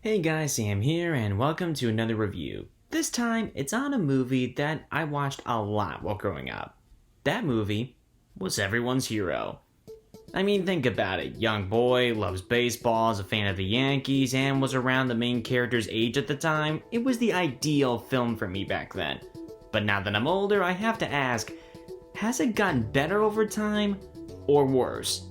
Hey guys, Sam here, and welcome to another review. This time, it's on a movie that I watched a lot while growing up. That movie was Everyone's Hero. I mean, think about it. Young boy, loves baseball, is a fan of the Yankees, and was around the main character's age at the time. It was the ideal film for me back then. But now that I'm older, I have to ask, has it gotten better over time, or worse?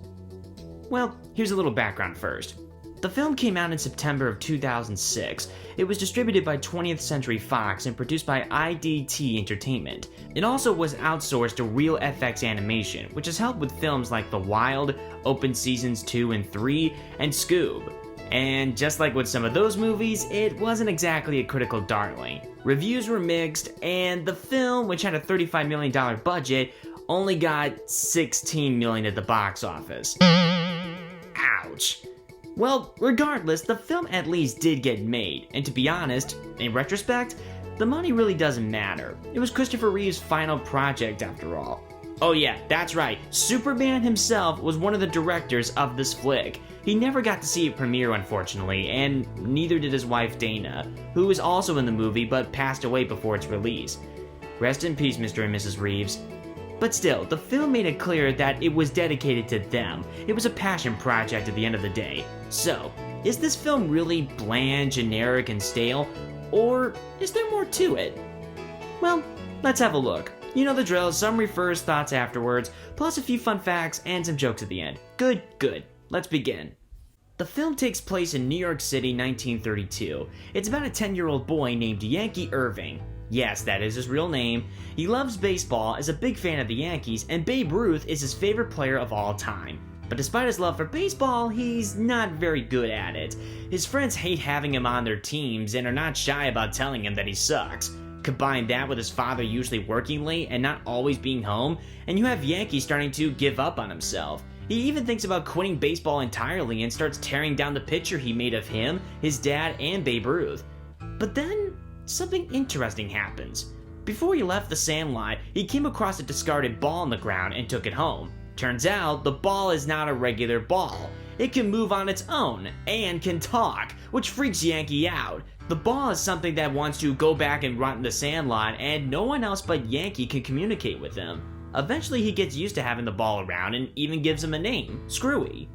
Well, here's a little background first. The film came out in September of 2006. It was distributed by 20th Century Fox and produced by IDT Entertainment. It also was outsourced to Real FX Animation, which has helped with films like The Wild, Open Seasons 2 and 3, and Scoob. And just like with some of those movies, it wasn't exactly a critical darling. Reviews were mixed, and the film, which had a $35 million budget, only got $16 million at the box office. Ouch. Well, regardless, the film at least did get made, and to be honest, in retrospect, the money really doesn't matter. It was Christopher Reeve's final project after all. Oh yeah, that's right, Superman himself was one of the directors of this flick. He never got to see it premiere, unfortunately, and neither did his wife Dana, who was also in the movie but passed away before its release. Rest in peace, Mr. and Mrs. Reeves. But still, the film made it clear that it was dedicated to them. It was a passion project at the end of the day. So, is this film really bland, generic, and stale? Or is there more to it? Well, let's have a look. You know the drill, summary first, thoughts afterwards, plus a few fun facts and some jokes at the end. Good. Let's begin. The film takes place in New York City, 1932. It's about a 10-year-old boy named Yankee Irving. Yes, that is his real name. He loves baseball, is a big fan of the Yankees, and Babe Ruth is his favorite player of all time. But despite his love for baseball, he's not very good at it. His friends hate having him on their teams and are not shy about telling him that he sucks. Combine that with his father usually working late and not always being home, and you have Yankee starting to give up on himself. He even thinks about quitting baseball entirely and starts tearing down the picture he made of him, his dad, and Babe Ruth. But then, something interesting happens. Before he left the sandlot, he came across a discarded ball on the ground and took it home. Turns out, the ball is not a regular ball. It can move on its own, and can talk, which freaks Yankee out. The ball is something that wants to go back and rot in the sandlot, and no one else but Yankee can communicate with him. Eventually, he gets used to having the ball around and even gives him a name, Screwy.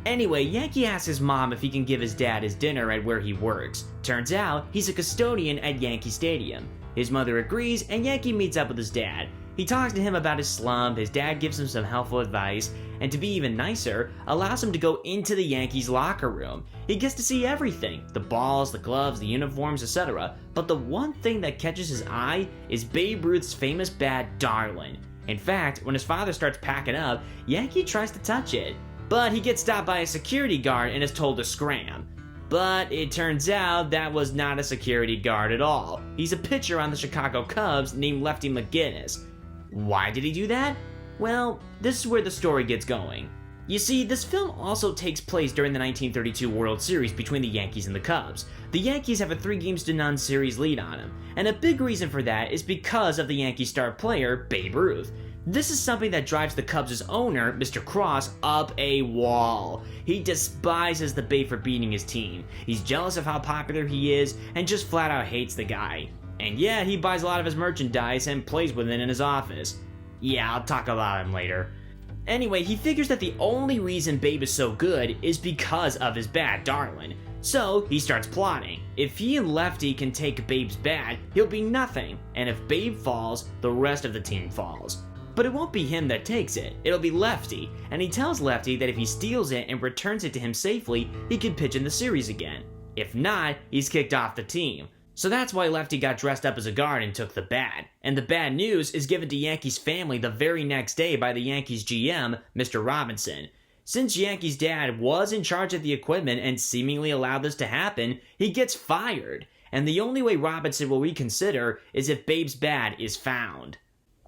Anyway, Yankee asks his mom if he can give his dad his dinner at where he works. Turns out, he's a custodian at Yankee Stadium. His mother agrees, and Yankee meets up with his dad. He talks to him about his slump, his dad gives him some helpful advice, and to be even nicer, allows him to go into the Yankees locker room. He gets to see everything, the balls, the gloves, the uniforms, etc. But the one thing that catches his eye is Babe Ruth's famous bat, Darlin. In fact, when his father starts packing up, Yankee tries to touch it. But he gets stopped by a security guard and is told to scram. But it turns out that was not a security guard at all. He's a pitcher on the Chicago Cubs named Lefty McGinnis. Why did he do that? Well, this is where the story gets going. You see, this film also takes place during the 1932 World Series between the Yankees and the Cubs. The Yankees have a 3-0 series lead on them, and a big reason for that is because of the Yankee star player, Babe Ruth. This is something that drives the Cubs' owner, Mr. Cross, up a wall. He despises the Babe for beating his team. He's jealous of how popular he is, and just flat out hates the guy. And yeah, he buys a lot of his merchandise and plays with it in his office. Yeah, I'll talk about him later. Anyway, he figures that the only reason Babe is so good is because of his bat, Darlin. So, he starts plotting. If he and Lefty can take Babe's bat, he'll be nothing. And if Babe falls, the rest of the team falls. But it won't be him that takes it, it'll be Lefty, and he tells Lefty that if he steals it and returns it to him safely, he can pitch in the series again. If not, he's kicked off the team. So that's why Lefty got dressed up as a guard and took the bat. And the bad news is given to Yankees family the very next day by the Yankees GM, Mr. Robinson. Since Yankees' dad was in charge of the equipment and seemingly allowed this to happen, he gets fired. And the only way Robinson will reconsider is if Babe's bat is found.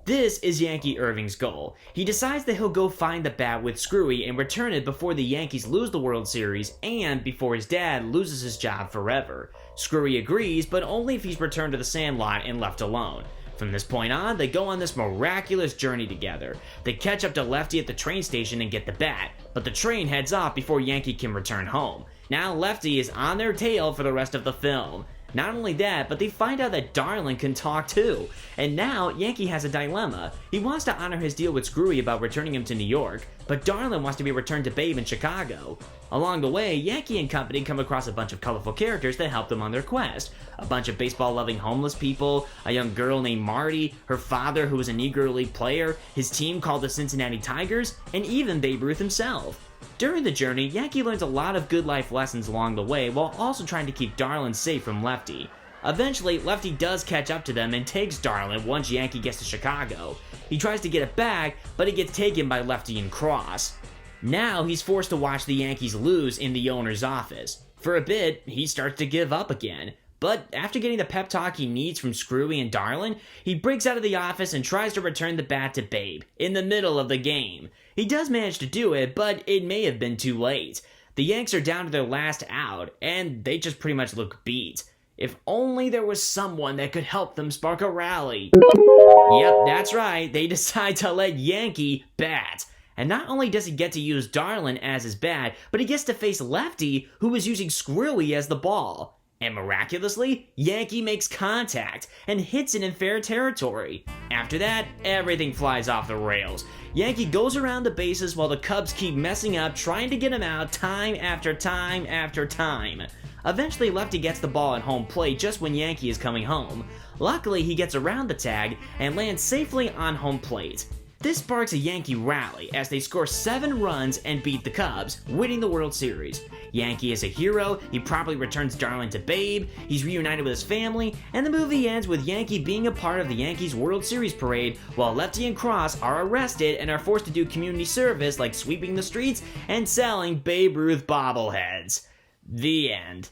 This is Yankee Irving's goal. He decides that he'll go find the bat with Screwy and return it before the Yankees lose the World Series and before his dad loses his job forever. Screwy agrees, but only if he's returned to the sandlot and left alone. From this point on, they go on this miraculous journey together. They catch up to Lefty at the train station and get the bat, but the train heads off before Yankee can return home. Now Lefty is on their tail for the rest of the film. Not only that, but they find out that Darlin can talk too. And now, Yankee has a dilemma. He wants to honor his deal with Screwy about returning him to New York, but Darlin wants to be returned to Babe in Chicago. Along the way, Yankee and company come across a bunch of colorful characters that help them on their quest. A bunch of baseball-loving homeless people, a young girl named Marty, her father who was a Negro League player, his team called the Cincinnati Tigers, and even Babe Ruth himself. During the journey, Yankee learns a lot of good life lessons along the way while also trying to keep Darlin safe from Lefty. Eventually, Lefty does catch up to them and takes Darlin once Yankee gets to Chicago. He tries to get it back, but it gets taken by Lefty and Cross. Now he's forced to watch the Yankees lose in the owner's office. For a bit, he starts to give up again. But after getting the pep talk he needs from Screwy and Darlin, he breaks out of the office and tries to return the bat to Babe, in the middle of the game. He does manage to do it, but it may have been too late. The Yanks are down to their last out, and they just pretty much look beat. If only there was someone that could help them spark a rally. Yep, that's right, they decide to let Yankee bat. And not only does he get to use Darlin as his bat, but he gets to face Lefty, who is using Screwy as the ball. And miraculously, Yankee makes contact and hits it in fair territory. After that, everything flies off the rails. Yankee goes around the bases while the Cubs keep messing up, trying to get him out time after time after time. Eventually, Lefty gets the ball at home plate just when Yankee is coming home. Luckily, he gets around the tag and lands safely on home plate. This sparks a Yankee rally as they score 7 runs and beat the Cubs, winning the World Series. Yankee is a hero, he promptly returns Darlin to Babe, he's reunited with his family, and the movie ends with Yankee being a part of the Yankees World Series parade while Lefty and Cross are arrested and are forced to do community service like sweeping the streets and selling Babe Ruth bobbleheads. The end.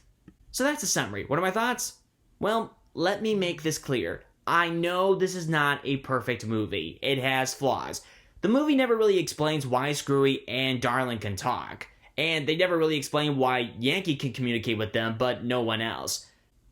So that's a summary. What are my thoughts? Well, let me make this clear. I know this is not a perfect movie. It has flaws. The movie never really explains why Screwy and Darlin can talk. And they never really explain why Yankee can communicate with them, but no one else.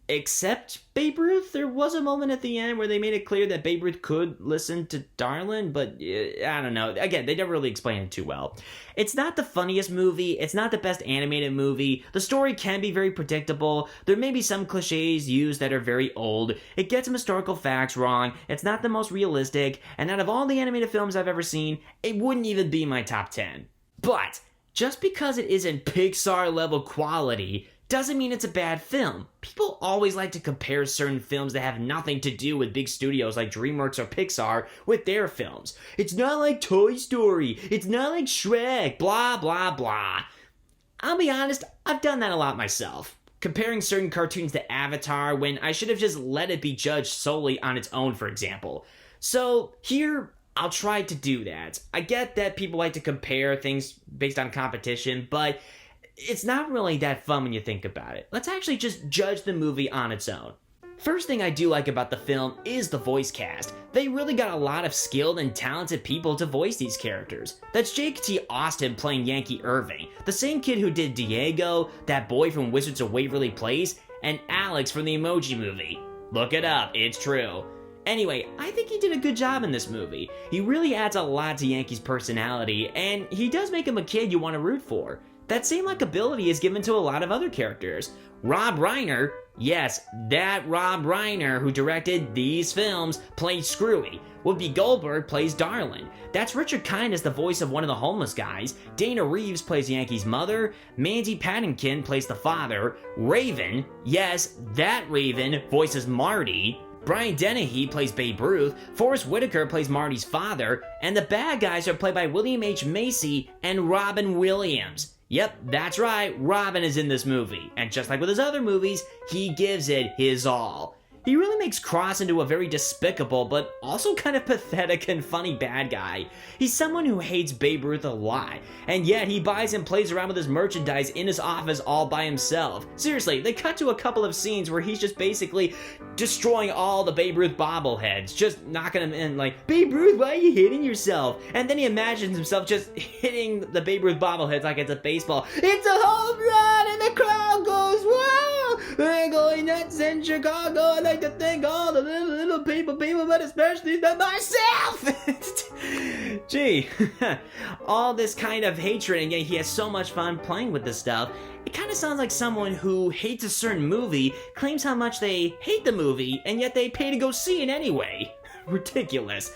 Except Babe Ruth. There was a moment at the end where they made it clear that Babe Ruth could listen to Darlin, but I don't know. Again, they never really explained it too well. It's not the funniest movie. It's not the best animated movie. The story can be very predictable. There may be some cliches used that are very old. It gets some historical facts wrong. It's not the most realistic. And out of all the animated films I've ever seen, it wouldn't even be my top 10. But just because it isn't Pixar level quality doesn't mean it's a bad film. People always like to compare certain films that have nothing to do with big studios like DreamWorks or Pixar with their films. It's not like Toy Story. It's not like Shrek. Blah, blah, blah. I'll be honest, I've done that a lot myself. Comparing certain cartoons to Avatar when I should have just let it be judged solely on its own, for example. So here, I'll try to do that. I get that people like to compare things based on competition, but it's not really that fun when you think about it. Let's actually just judge the movie on its own. First thing I do like about the film is the voice cast. They really got a lot of skilled and talented people to voice these characters. That's Jake T. Austin playing Yankee Irving, the same kid who did Diego, that boy from Wizards of Waverly Place, and Alex from the Emoji Movie. Look it up, it's true. Anyway, I think he did a good job in this movie. He really adds a lot to Yankee's personality, and he does make him a kid you want to root for. That same likability is given to a lot of other characters. Rob Reiner, yes, that Rob Reiner who directed these films, plays Screwy. Whoopi Goldberg plays Darlin. That's Richard Kind as the voice of one of the homeless guys. Dana Reeves plays Yankee's mother. Mandy Patinkin plays the father. Raven, yes, that Raven voices Marty. Brian Dennehy plays Babe Ruth, Forrest Whitaker plays Marty's father, and the bad guys are played by William H. Macy and Robin Williams. Yep, that's right, Robin is in this movie, and just like with his other movies, he gives it his all. He really makes Cross into a very despicable, but also kind of pathetic and funny bad guy. He's someone who hates Babe Ruth a lot, and yet he buys and plays around with his merchandise in his office all by himself. Seriously, they cut to a couple of scenes where he's just basically destroying all the Babe Ruth bobbleheads, just knocking them in like, Babe Ruth, why are you hitting yourself? And then he imagines himself just hitting the Babe Ruth bobbleheads like it's a baseball. It's a home run, and the crowd goes, wow! We're going nuts in Chicago. I'd like to thank all the the people, but especially the myself. Gee, all this kind of hatred, and yet he has so much fun playing with this stuff. It kind of sounds like someone who hates a certain movie claims how much they hate the movie, and yet they pay to go see it anyway. Ridiculous.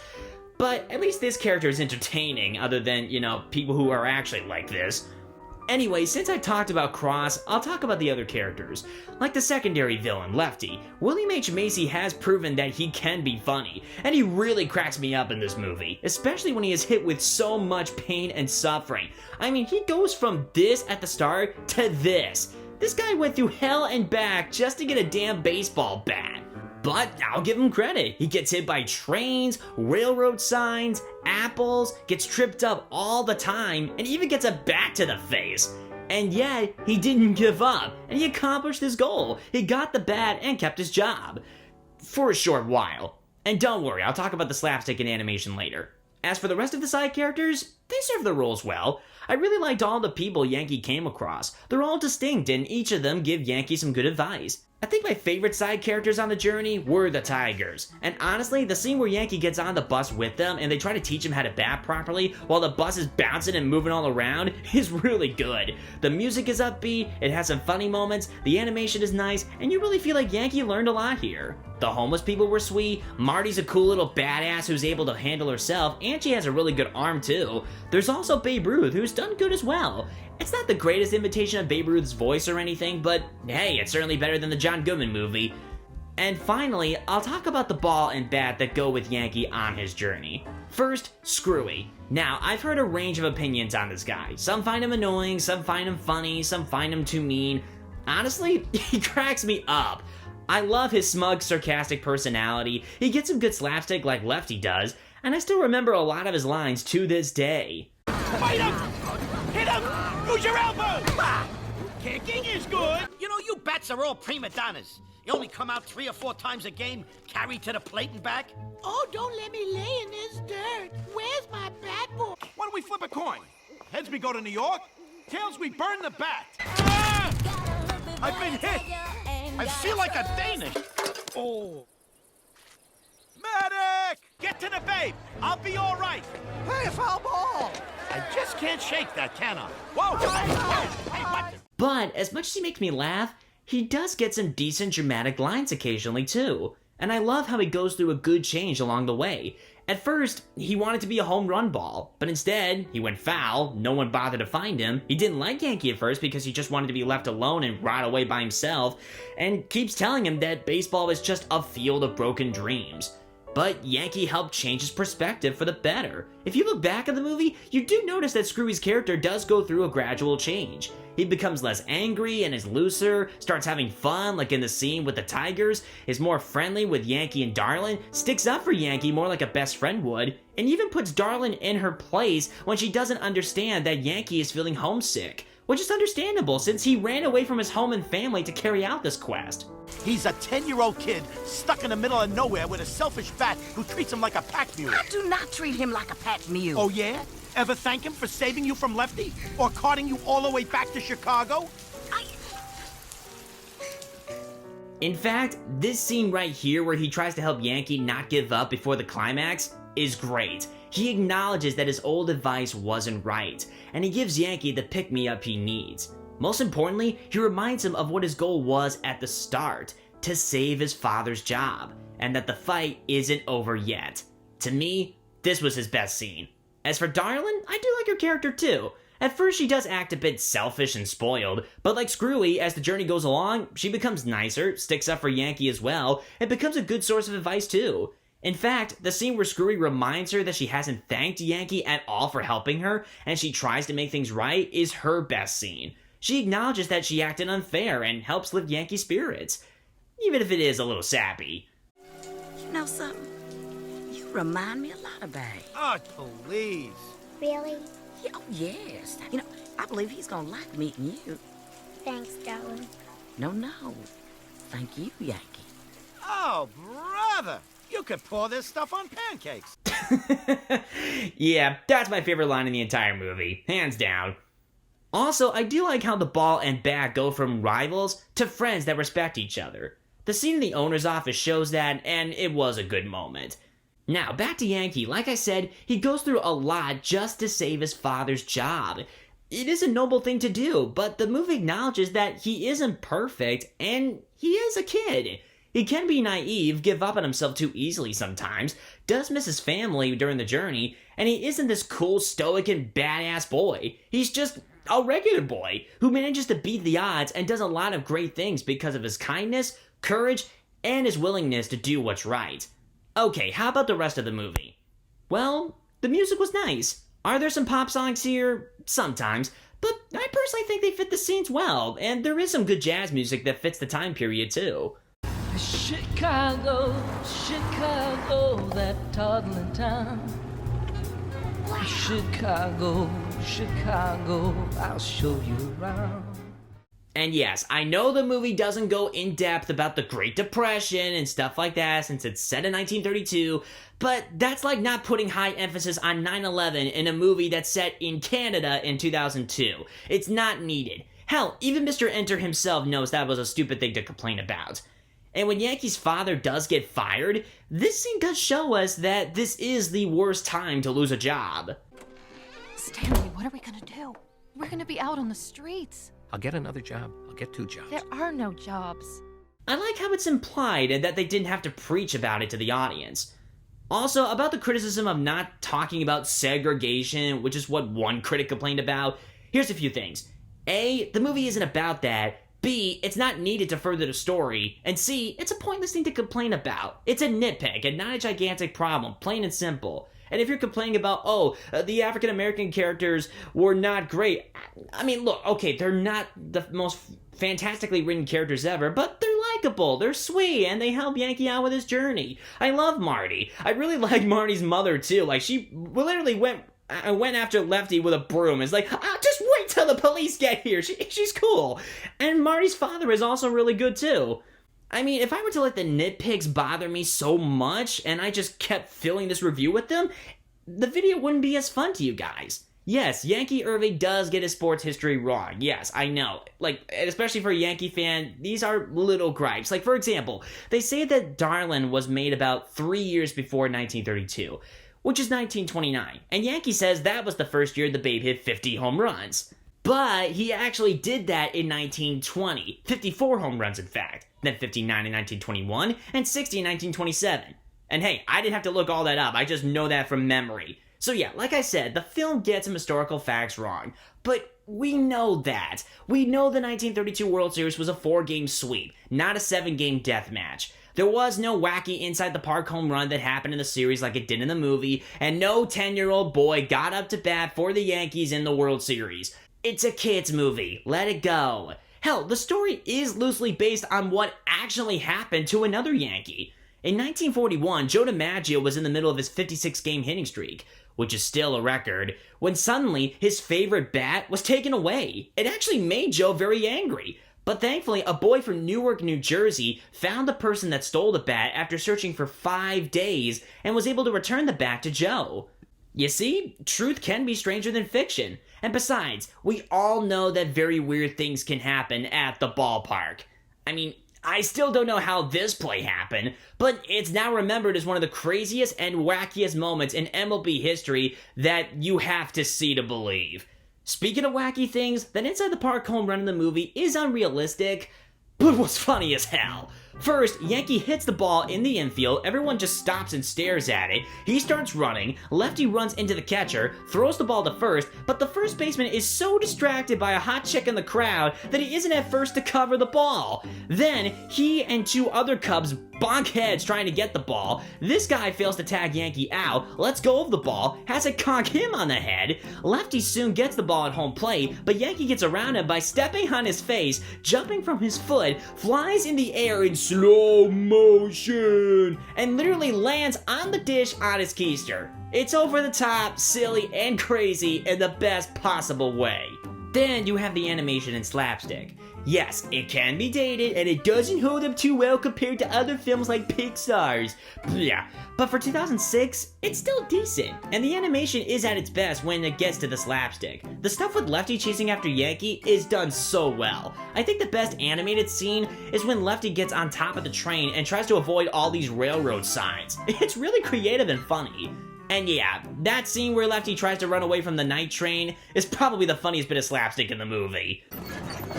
But at least this character is entertaining, other than, people who are actually like this. Anyway, since I talked about Cross, I'll talk about the other characters. Like the secondary villain, Lefty, William H. Macy has proven that he can be funny, and he really cracks me up in this movie, especially when he is hit with so much pain and suffering. I mean, he goes from this at the start to this. This guy went through hell and back just to get a damn baseball bat. But I'll give him credit. He gets hit by trains, railroad signs, apples, gets tripped up all the time, and even gets a bat to the face. And yet, he didn't give up, and he accomplished his goal. He got the bat and kept his job. For a short while. And don't worry, I'll talk about the slapstick and animation later. As for the rest of the side characters, they serve their roles well. I really liked all the people Yankee came across. They're all distinct, and each of them give Yankee some good advice. I think my favorite side characters on the journey were the Tigers. And honestly, the scene where Yankee gets on the bus with them and they try to teach him how to bat properly while the bus is bouncing and moving all around is really good. The music is upbeat, it has some funny moments, the animation is nice, and you really feel like Yankee learned a lot here. The homeless people were sweet, Marty's a cool little badass who's able to handle herself, and she has a really good arm too. There's also Babe Ruth, who's done good as well. It's not the greatest imitation of Babe Ruth's voice or anything, but hey, it's certainly better than the John Goodman movie. And finally, I'll talk about the ball and bat that go with Yankee on his journey. First, Screwy. Now, I've heard a range of opinions on this guy. Some find him annoying, some find him funny, some find him too mean. Honestly, he cracks me up. I love his smug, sarcastic personality. He gets some good slapstick like Lefty does, and I still remember a lot of his lines to this day. Fight him! Hit him! Use your elbow! Kicking is good! You know, you bats are all prima donnas. You only come out 3 or 4 times a game, carry to the plate and back. Oh, don't let me lay in this dirt. Where's my bat boy? Why don't we flip a coin? Heads we go to New York, tails we burn the bat. Ah! I've been hit! I feel like a Danish! Oh. Medic! Get to the babe! I'll be all right! Hey, foul ball! I just can't shake that, can I? Whoa! Whoa! Hey, what the... But as much as he makes me laugh, he does get some decent dramatic lines occasionally too. And I love how he goes through a good change along the way. At first, he wanted to be a home run ball, but instead, he went foul, no one bothered to find him. He didn't like Yankee at first because he just wanted to be left alone and rot away by himself, and keeps telling him that baseball is just a field of broken dreams. But Yankee helped change his perspective for the better. If you look back at the movie, you do notice that Screwy's character does go through a gradual change. He becomes less angry and is looser, starts having fun like in the scene with the Tigers, is more friendly with Yankee and Darlin, sticks up for Yankee more like a best friend would, and even puts Darlin in her place when she doesn't understand that Yankee is feeling homesick. Which is understandable since he ran away from his home and family to carry out this quest. He's a 10-year-old kid stuck in the middle of nowhere with a selfish bat who treats him like a pack mule. I do not treat him like a pack mule. Oh, yeah? Ever thank him for saving you from Lefty? Or carting you all the way back to Chicago? In fact, this scene right here where he tries to help Yankee not give up before the climax is great. He acknowledges that his old advice wasn't right, and he gives Yankee the pick-me-up he needs. Most importantly, he reminds him of what his goal was at the start, to save his father's job, and that the fight isn't over yet. To me, this was his best scene. As for Darlin, I do like her character too. At first she does act a bit selfish and spoiled, but like Screwy, as the journey goes along, she becomes nicer, sticks up for Yankee as well, and becomes a good source of advice too. In fact, the scene where Screwy reminds her that she hasn't thanked Yankee at all for helping her, and she tries to make things right, is her best scene. She acknowledges that she acted unfair and helps lift Yankee's spirits, even if it is a little sappy. You know something? You remind me a lot of Babe. Oh, please. Really? Yeah, oh, yes. You know, I believe he's gonna like meeting you. Thanks, darling. No. Thank you, Yankee. Oh, brother. You could pour this stuff on pancakes. Yeah, that's my favorite line in the entire movie, hands down. Also, I do like how the ball and bat go from rivals to friends that respect each other. The scene in the owner's office shows that, and it was a good moment. Now, back to Yankee. Like I said, he goes through a lot just to save his father's job. It is a noble thing to do, but the movie acknowledges that he isn't perfect, and he is a kid. He can be naive, give up on himself too easily sometimes, does miss his family during the journey, and he isn't this cool, stoic, and badass boy. He's just a regular boy who manages to beat the odds and does a lot of great things because of his kindness, courage, and his willingness to do what's right. Okay, how about the rest of the movie? Well, the music was nice. Are there some pop songs here? Sometimes. But I personally think they fit the scenes well, and there is some good jazz music that fits the time period too. Chicago, Chicago, that toddling town. Chicago, Chicago, I'll show you around. And yes, I know the movie doesn't go in depth about the Great Depression and stuff like that since it's set in 1932, but that's like not putting high emphasis on 9/11 in a movie that's set in Canada in 2002. It's not needed. Hell, even Mr. Enter himself knows that was a stupid thing to complain about. And when Yankee's father does get fired, this scene does show us that this is the worst time to lose a job. Stanley, what are we gonna do? We're gonna be out on the streets. I'll get another job. I'll get 2 jobs. There are no jobs. I like how it's implied and that they didn't have to preach about it to the audience. Also, about the criticism of not talking about segregation, which is what one critic complained about, here's a few things. A, the movie isn't about that. B, it's not needed to further the story. And C, it's a pointless thing to complain about. It's a nitpick and not a gigantic problem, plain and simple. And if you're complaining about, the African American characters were not great, I mean, look, okay, they're not the most fantastically written characters ever, but they're likable, they're sweet, and they help Yankee out with his journey. I love Marty. I really like Marty's mother, too. Like, she literally went after Lefty with a broom. It's like, just wait till the police get here. She's cool. And Marty's father is also really good, too. I mean, if I were to let the nitpicks bother me so much, and I just kept filling this review with them, the video wouldn't be as fun to you guys. Yes, Yankee Irving does get his sports history wrong. Yes, I know. Like, especially for a Yankee fan, these are little gripes. Like, for example, they say that Darlin was made about 3 years before 1932, which is 1929. And Yankee says that was the first year the Babe hit 50 home runs. But he actually did that in 1920. 54 home runs, in fact. Then 59 in 1921, and 60 in 1927. And hey, I didn't have to look all that up, I just know that from memory. So yeah, like I said, the film gets some historical facts wrong, but we know that. We know the 1932 World Series was a 4-game sweep, not a 7-game death match. There was no wacky inside-the-park home run that happened in the series like it did in the movie, and no 10-year-old boy got up to bat for the Yankees in the World Series. It's a kid's movie. Let it go. Hell, the story is loosely based on what actually happened to another Yankee. In 1941, Joe DiMaggio was in the middle of his 56-game hitting streak, which is still a record, when suddenly his favorite bat was taken away. It actually made Joe very angry. But thankfully, a boy from Newark, New Jersey found the person that stole the bat after searching for 5 days and was able to return the bat to Joe. You see, truth can be stranger than fiction. And besides, we all know that very weird things can happen at the ballpark. I mean, I still don't know how this play happened, but it's now remembered as one of the craziest and wackiest moments in MLB history that you have to see to believe. Speaking of wacky things, that inside the park home run in the movie is unrealistic, but was funny as hell. First, Yankee hits the ball in the infield, everyone just stops and stares at it, he starts running, Lefty runs into the catcher, throws the ball to first, but the first baseman is so distracted by a hot chick in the crowd that he isn't at first to cover the ball. Then, he and 2 other Cubs bonk heads trying to get the ball, this guy fails to tag Yankee out, lets go of the ball, has it conk him on the head, Lefty soon gets the ball at home plate, but Yankee gets around him by stepping on his face, jumping from his foot, flies in the air in slow motion, and literally lands on the dish on his keister. It's over the top, silly, and crazy in the best possible way. Then you have the animation and slapstick. Yes, it can be dated, and it doesn't hold up too well compared to other films like Pixar's. Yeah, but for 2006, it's still decent, and the animation is at its best when it gets to the slapstick. The stuff with Lefty chasing after Yankee is done so well. I think the best animated scene is when Lefty gets on top of the train and tries to avoid all these railroad signs. It's really creative and funny. And yeah, that scene where Lefty tries to run away from the night train is probably the funniest bit of slapstick in the movie.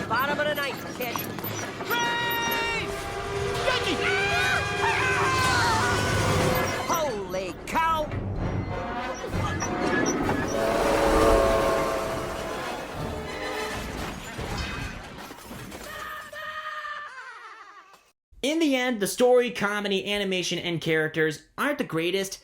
Bottom of the ninth, kid. Holy cow! In the end, the story, comedy, animation, and characters aren't the greatest,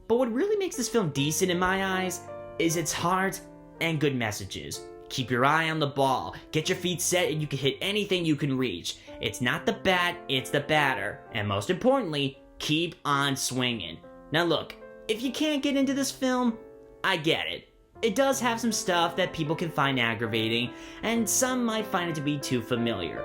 but what really makes this film decent in my eyes is its heart and good messages. Keep your eye on the ball, get your feet set, and you can hit anything you can reach. It's not the bat, it's the batter. And most importantly, keep on swinging. Now look, if you can't get into this film, I get it. It does have some stuff that people can find aggravating, and some might find it to be too familiar.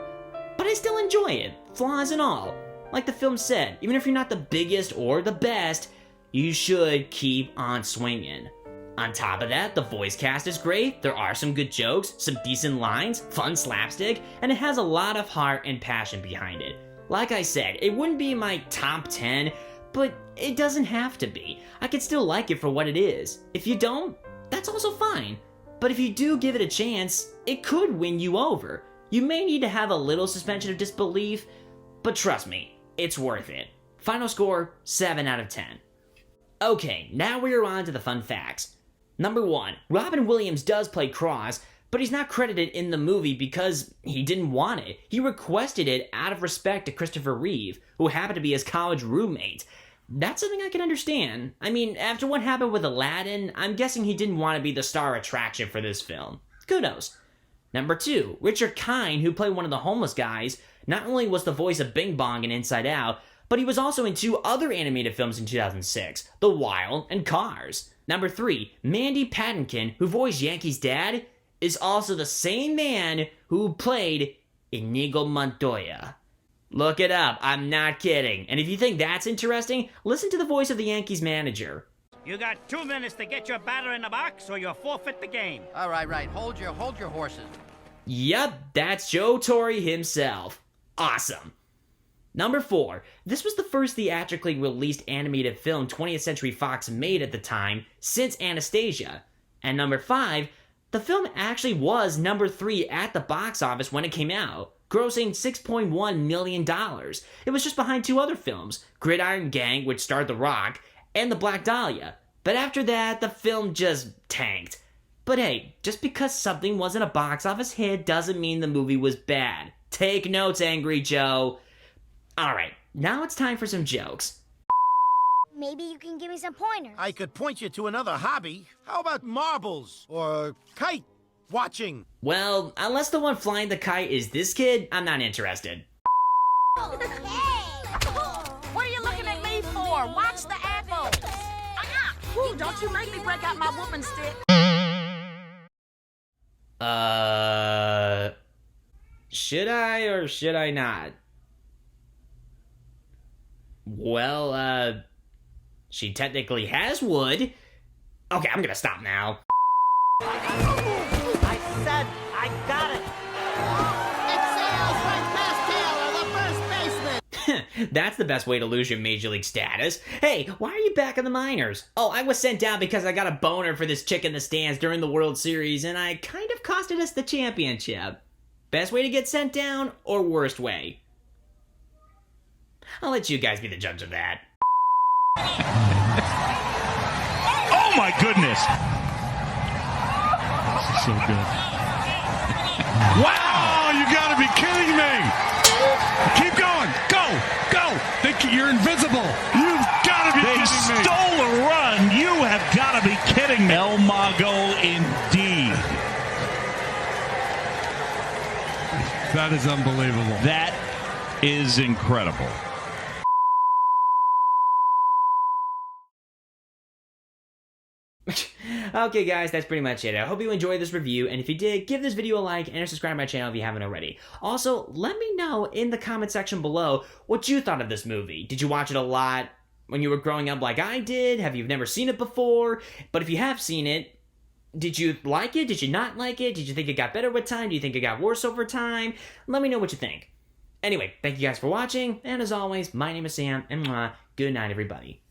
But I still enjoy it, flaws and all. Like the film said, even if you're not the biggest or the best, you should keep on swinging. On top of that, the voice cast is great, there are some good jokes, some decent lines, fun slapstick, and it has a lot of heart and passion behind it. Like I said, it wouldn't be my top 10, but it doesn't have to be. I could still like it for what it is. If you don't, that's also fine. But if you do give it a chance, it could win you over. You may need to have a little suspension of disbelief, but trust me, it's worth it. Final score, 7 out of 10. Okay, now we are on to the fun facts. Number 1, Robin Williams does play Cross, but he's not credited in the movie because he didn't want it. He requested it out of respect to Christopher Reeve, who happened to be his college roommate. That's something I can understand. I mean, after what happened with Aladdin, I'm guessing he didn't want to be the star attraction for this film. Kudos. Number 2, Richard Kind, who played one of the homeless guys, not only was the voice of Bing Bong in Inside Out, but he was also in 2 other animated films in 2006, The Wild and Cars. Number 3, Mandy Patinkin, who voiced Yankee's dad, is also the same man who played Inigo Montoya. Look it up, I'm not kidding. And if you think that's interesting, listen to the voice of the Yankees manager. You got 2 minutes to get your batter in the box or you'll forfeit the game. All right. Hold your horses. Yep, that's Joe Torre himself. Awesome. Number 4, this was the first theatrically released animated film 20th Century Fox made at the time since Anastasia. And number 5, the film actually was number 3 at the box office when it came out, grossing $6.1 million. It was just behind 2 other films, Gridiron Gang, which starred The Rock, and The Black Dahlia. But after that, the film just tanked. But hey, just because something wasn't a box office hit doesn't mean the movie was bad. Take notes, Angry Joe. Alright, now it's time for some jokes. Maybe you can give me some pointers. I could point you to another hobby. How about marbles or kite watching? Well, unless the one flying the kite is this kid, I'm not interested. What are you looking at me for? Watch the apples. Ooh, don't you make me break out my whooping stick. Should I or should I not? Well, she technically has wood. Okay, I'm gonna stop now. I said I got it. That's the best way to lose your Major League status. Hey, why are you back in the minors? Oh, I was sent down because I got a boner for this chick in the stands during the World Series, and I kind of costed us the championship. Best way to get sent down, or worst way? I'll let you guys be the judge of that. Oh my goodness! This is so good. Wow! You gotta be kidding me! Keep going! Go! You're invincible! You've gotta be kidding me! They stole a run! You have gotta be kidding me! El Mago indeed. That is unbelievable. That is incredible. Okay, guys, that's pretty much it. I hope you enjoyed this review, and if you did, give this video a like and subscribe to my channel if you haven't already. Also, let me know in the comment section below what you thought of this movie. Did you watch it a lot when you were growing up like I did? Have you never seen it before? But if you have seen it, did you like it? Did you not like it? Did you think it got better with time? Do you think it got worse over time? Let me know what you think. Anyway, thank you guys for watching, and as always, my name is Sam, and good night, everybody.